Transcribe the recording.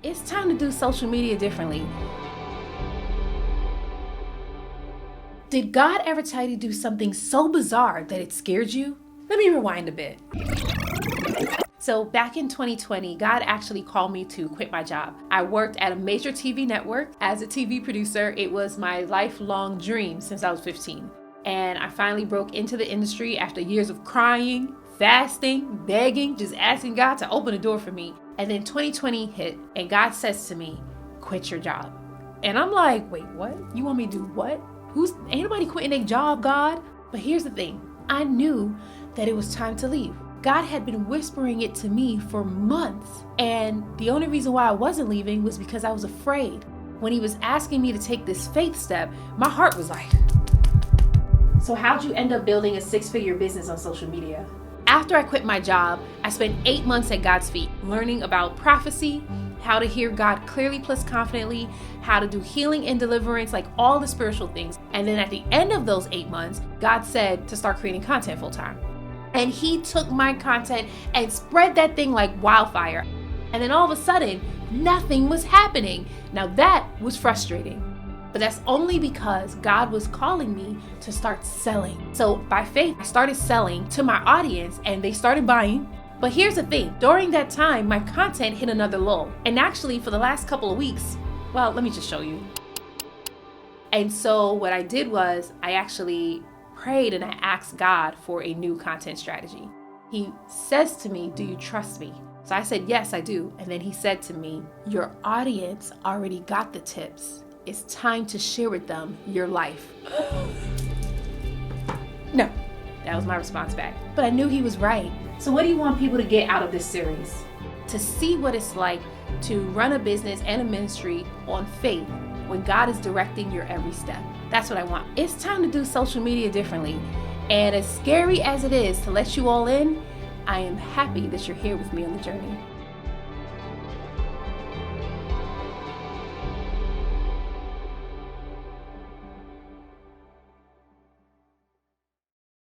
It's time to do social media differently. Did God ever tell you to do something so bizarre that it scared you? Let me rewind a bit. So back in 2020, God actually called me to quit my job. I worked at a major TV network as a TV producer. It was my lifelong dream since I was 15. And I finally broke into the industry after years of crying, fasting, begging, just asking God to open a door for me. And then 2020 hit and God says to me, quit your job. And I'm like, wait, what? You want me to do what? Ain't nobody quitting their job, God? But here's the thing. I knew that it was time to leave. God had been whispering it to me for months. And the only reason why I wasn't leaving was because I was afraid. When he was asking me to take this faith step, my heart was like, so how'd you end up building a 6-figure business on social media? After I quit my job, I spent 8 months at God's feet, learning about prophecy, how to hear God clearly plus confidently, how to do healing and deliverance, like all the spiritual things. And then at the end of those 8 months, God said to start creating content full time. And he took my content and spread that thing like wildfire. And then all of a sudden, nothing was happening. Now that was frustrating. But that's only because God was calling me to start selling. So by faith, I started selling to my audience and they started buying. But here's the thing, during that time, my content hit another lull. And actually for the last couple of weeks, well, let me just show you. And so what I did was I actually prayed and I asked God for a new content strategy. He says to me, do you trust me? So I said, yes, I do. And then he said to me, your audience already got the tips. It's time to share with them your life. No, that was my response back. But I knew he was right. So what do you want people to get out of this series? To see what it's like to run a business and a ministry on faith when God is directing your every step. That's what I want. It's time to do social media differently. And as scary as it is to let you all in, I am happy that you're here with me on the journey.